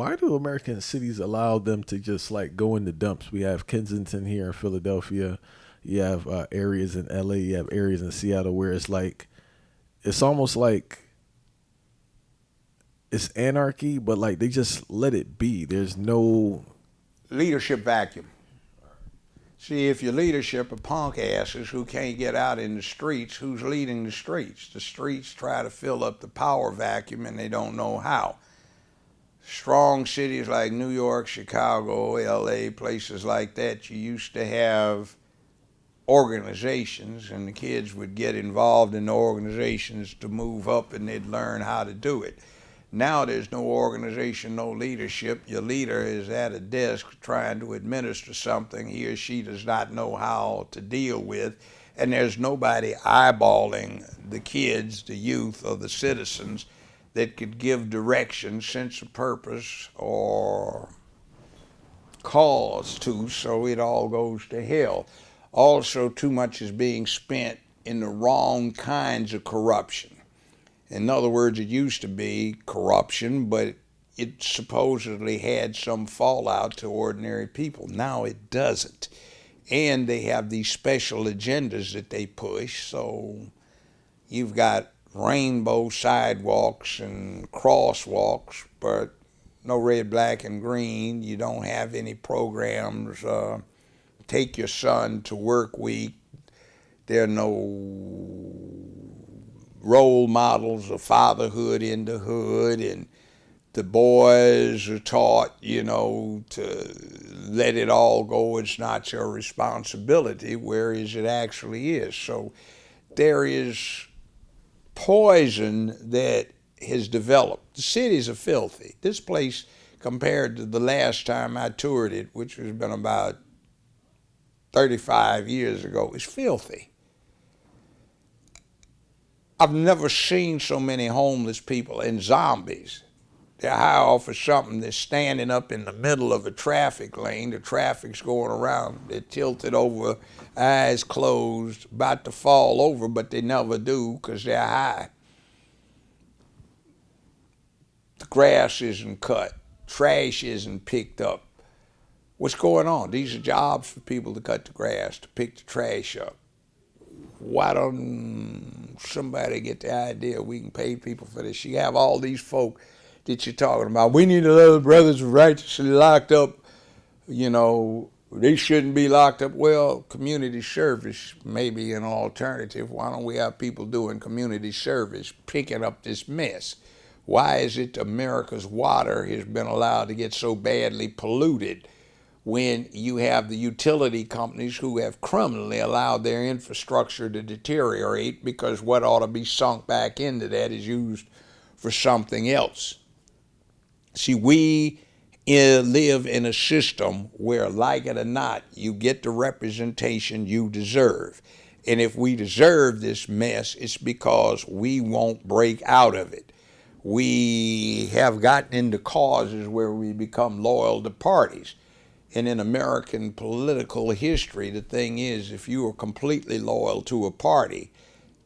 why do American cities allow them to just like go in the dumps? We have Kensington here in Philadelphia. You have areas in LA. You have areas in Seattle where it's like it's almost like it's anarchy, but like they just let it be. There's no Leadership vacuum. See, if your leadership are punk asses who can't get out in the streets, who's leading the streets? The streets try to fill up the power vacuum and they don't know how. Strong cities like New York, Chicago, LA, places like that, you used to have organizations, and the kids would get involved in the organizations to move up and they'd learn how to do it. Now there's no organization, no leadership. Your leader is at a desk trying to administer something he or she does not know how to deal with, and there's nobody eyeballing the kids, the youth, or the citizens that could give direction, sense of purpose, or cause to, so it all goes to hell. Also, too much is being spent in the wrong kinds of corruption. In other words, it used to be corruption, but it supposedly had some fallout to ordinary people. Now it doesn't. And they have these special agendas that they push. So you've got rainbow sidewalks and crosswalks, but no red, black, and green. You don't have any programs. Take your son to work week. There are no role models of fatherhood in the hood, and the boys are taught, to let it all go. It's not your responsibility, whereas it actually is. So there is poison that has developed. The cities are filthy. This place, compared to the last time I toured it, which has been about 35 years ago, is filthy. I've never seen so many homeless people and zombies. They're high off of something. They're standing up in the middle of a traffic lane. The traffic's going around. They're tilted over, eyes closed, about to fall over, but they never do because they're high. The grass isn't cut. Trash isn't picked up. What's going on? These are jobs for people to cut the grass, to pick the trash up. Why don't somebody get the idea we can pay people for this? You have all these folk that you're talking about. We need to let the brothers righteously locked up. They shouldn't be locked up. Well, community service may be an alternative. Why don't we have people doing community service, picking up this mess? Why is it America's water has been allowed to get so badly polluted when you have the utility companies who have criminally allowed their infrastructure to deteriorate because what ought to be sunk back into that is used for something else? See, we live in a system where, like it or not, you get the representation you deserve. And if we deserve this mess, it's because we won't break out of it. We have gotten into causes where we become loyal to parties. And in American political history, the thing is, if you are completely loyal to a party,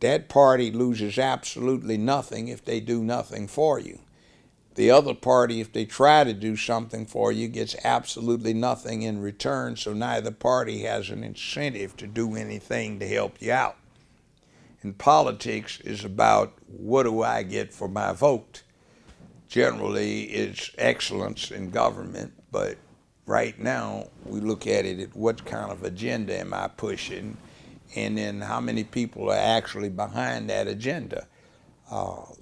that party loses absolutely nothing if they do nothing for you. The other party, if they try to do something for you, gets absolutely nothing in return, so neither party has an incentive to do anything to help you out. And politics is about, what do I get for my vote? Generally, it's excellence in government, but right now, we look at it at what kind of agenda am I pushing, and then how many people are actually behind that agenda.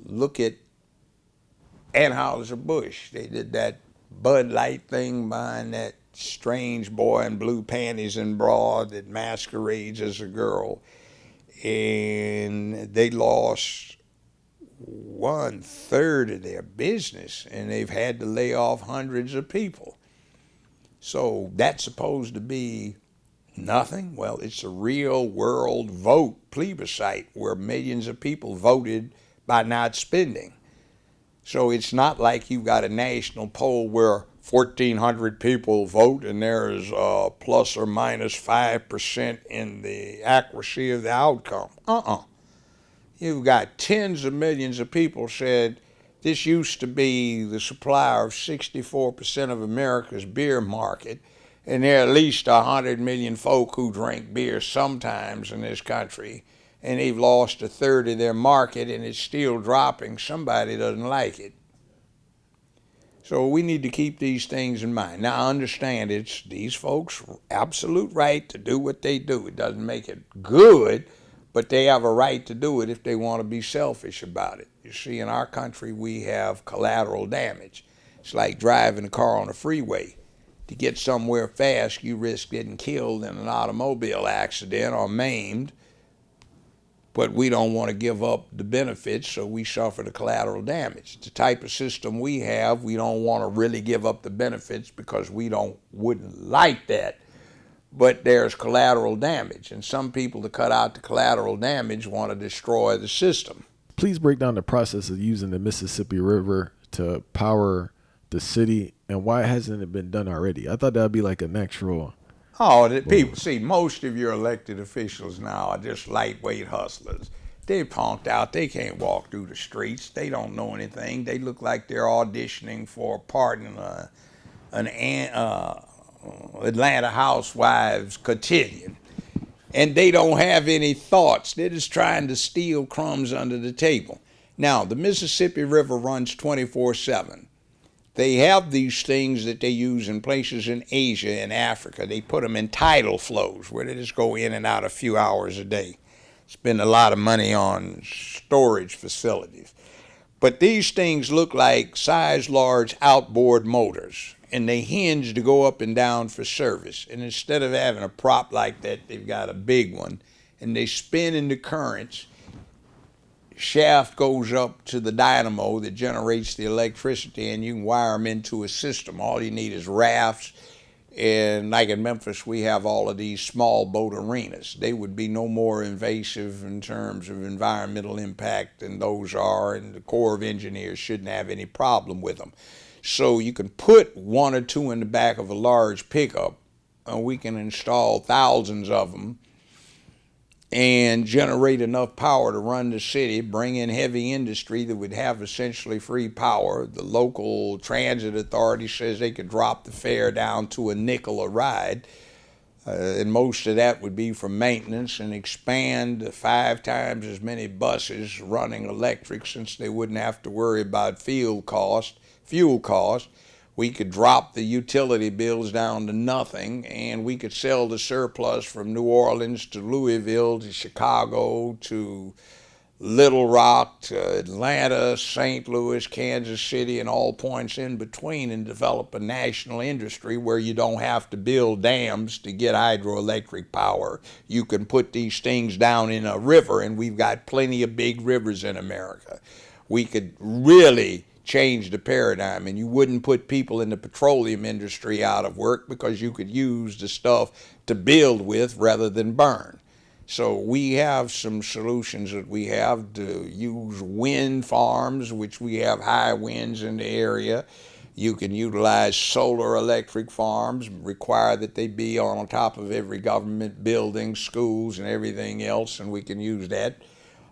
Look at Anheuser-Busch. They did that Bud Light thing behind that strange boy in blue panties and bra that masquerades as a girl, and they lost 1/3 of their business, and they've had to lay off hundreds of people. So that's supposed to be nothing? Well, it's a real world vote plebiscite where millions of people voted by not spending. So it's not like you've got a national poll where 1,400 people vote and there's plus or minus 5% in the accuracy of the outcome. You've got tens of millions of people said This used to be the supplier of 64% of America's beer market, and there are at least 100 million folk who drink beer sometimes in this country, and they've lost a third of their market, and it's still dropping. Somebody doesn't like it. So we need to keep these things in mind. Now, I understand it's these folks' absolute right to do what they do. It doesn't make it good, but they have a right to do it if they want to be selfish about it. You see, in our country, we have collateral damage. It's like driving a car on a freeway. To get somewhere fast, you risk getting killed in an automobile accident or maimed, but we don't want to give up the benefits, so we suffer the collateral damage. The type of system we have, we don't want to really give up the benefits because we wouldn't like that. But there's collateral damage, and some people, to cut out the collateral damage, want to destroy the system. Please break down the process of using the Mississippi River to power the city, and why hasn't it been done already? I thought that would be like a natural. People see, most of your elected officials now are just lightweight hustlers. They're punked out. They can't walk through the streets. They don't know anything. They look like they're auditioning for a part in an Atlanta Housewives cotillion. And they don't have any thoughts. They're just trying to steal crumbs under the table. Now, the Mississippi River runs 24/7. They have these things that they use in places in Asia and Africa. They put them in tidal flows where they just go in and out a few hours a day. Spend a lot of money on storage facilities. But these things look like size large outboard motors, and they hinge to go up and down for service. And instead of having a prop like that, they've got a big one, and they spin in the currents. Shaft goes up to the dynamo that generates the electricity, and you can wire them into a system. All you need is rafts, and like in Memphis, we have all of these small boat arenas. They would be no more invasive in terms of environmental impact than those are, and the Corps of Engineers shouldn't have any problem with them. So you can put one or two in the back of a large pickup, and we can install thousands of them and generate enough power to run the city, bring in heavy industry that would have essentially free power. The local transit authority says they could drop the fare down to a nickel a ride, and most of that would be for maintenance, and expand 5 times as many buses running electric, since they wouldn't have to worry about fuel cost. We could drop the utility bills down to nothing, and we could sell the surplus from New Orleans to Louisville to Chicago to Little Rock to Atlanta, St. Louis, Kansas City, and all points in between, and develop a national industry where you don't have to build dams to get hydroelectric power. You can put these things down in a river, and we've got plenty of big rivers in America. We could really change the paradigm, and you wouldn't put people in the petroleum industry out of work because you could use the stuff to build with rather than burn. So we have some solutions that we have to use wind farms, which we have high winds in the area. You can utilize solar electric farms, require that they be on top of every government building, schools, and everything else, and we can use that.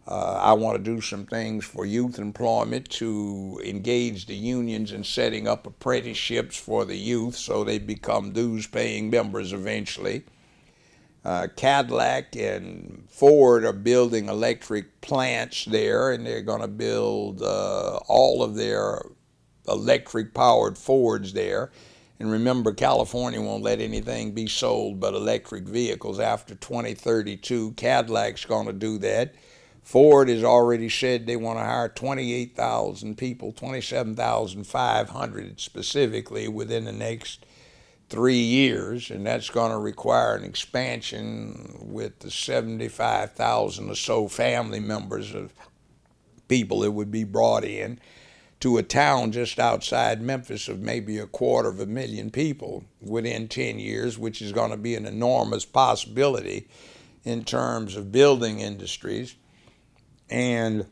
I want to do some things for youth employment, to engage the unions in setting up apprenticeships for the youth so they become dues-paying members eventually. Cadillac and Ford are building electric plants there, and they're going to build all of their electric-powered Fords there. And remember, California won't let anything be sold but electric vehicles after 2032. Cadillac's going to do that. Ford has already said they want to hire 28,000 people, 27,500 specifically, within the next 3 years, and that's going to require an expansion with the 75,000 or so family members of people that would be brought in to a town just outside Memphis of maybe 250,000 people within 10 years, which is going to be an enormous possibility in terms of building industries. And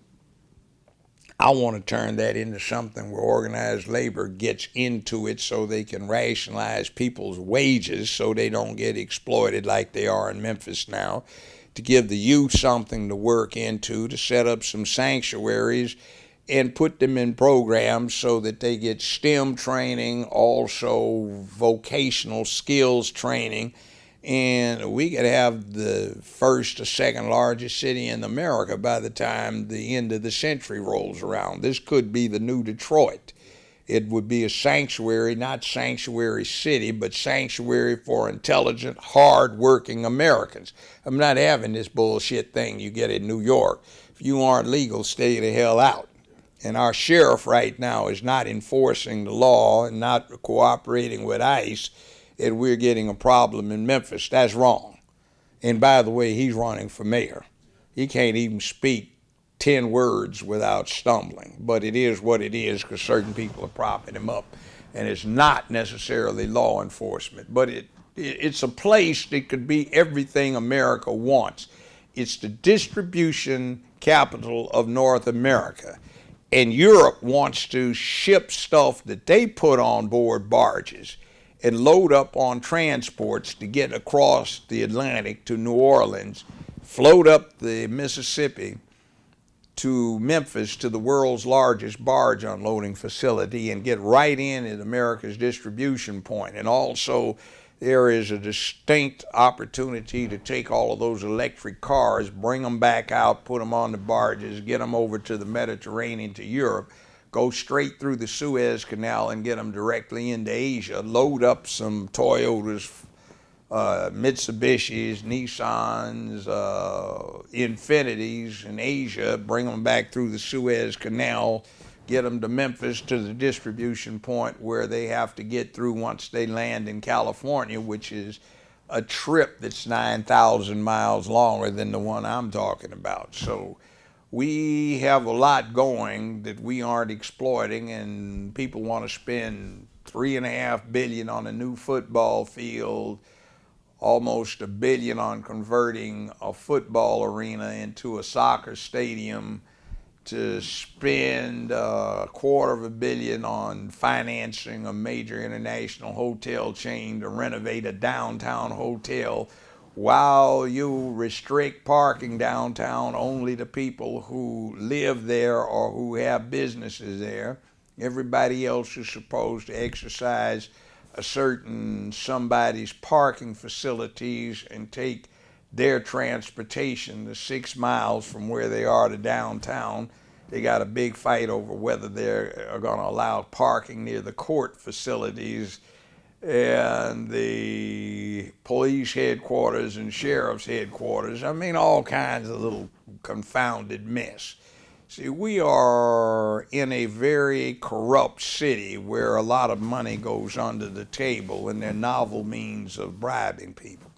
I want to turn that into something where organized labor gets into it so they can rationalize people's wages so they don't get exploited like they are in Memphis now, to give the youth something to work into, to set up some sanctuaries and put them in programs so that they get STEM training, also vocational skills training, and we could have the first or second largest city in America by the time the end of the century rolls around. This could be the new Detroit. It would be a sanctuary, not sanctuary city, but sanctuary for intelligent, hard-working Americans. I'm not having this bullshit thing you get in New York. If you aren't legal, stay the hell out. And our sheriff right now is not enforcing the law and not cooperating with ICE, and we're getting a problem in Memphis. That's wrong. And by the way, he's running for mayor. He can't even speak 10 words without stumbling. But it is what it is because certain people are propping him up. And it's not necessarily law enforcement. But it's a place that could be everything America wants. It's the distribution capital of North America. And Europe wants to ship stuff that they put on board barges and load up on transports to get across the Atlantic to New Orleans, float up the Mississippi to Memphis, to the world's largest barge unloading facility, and get right in at America's distribution point. And also, there is a distinct opportunity to take all of those electric cars, bring them back out, put them on the barges, get them over to the Mediterranean, to Europe, go straight through the Suez Canal and get them directly into Asia, load up some Toyotas, Mitsubishis, Nissans, Infinitis in Asia, bring them back through the Suez Canal, get them to Memphis, to the distribution point where they have to get through once they land in California, which is a trip that's 9,000 miles longer than the one I'm talking about. So we have a lot going that we aren't exploiting, and people want to spend $3.5 billion on a new football field, almost $1 billion on converting a football arena into a soccer stadium, to spend $250 million on financing a major international hotel chain to renovate a downtown hotel, while you restrict parking downtown only to people who live there or who have businesses there. Everybody else is supposed to exercise a certain somebody's parking facilities and take their transportation to 6 miles from where they are to downtown. They got a big fight over whether they're going to allow parking near the court facilities and the police headquarters and sheriff's headquarters. I mean, all kinds of little confounded mess. See, we are in a very corrupt city where a lot of money goes under the table, and they're novel means of bribing people.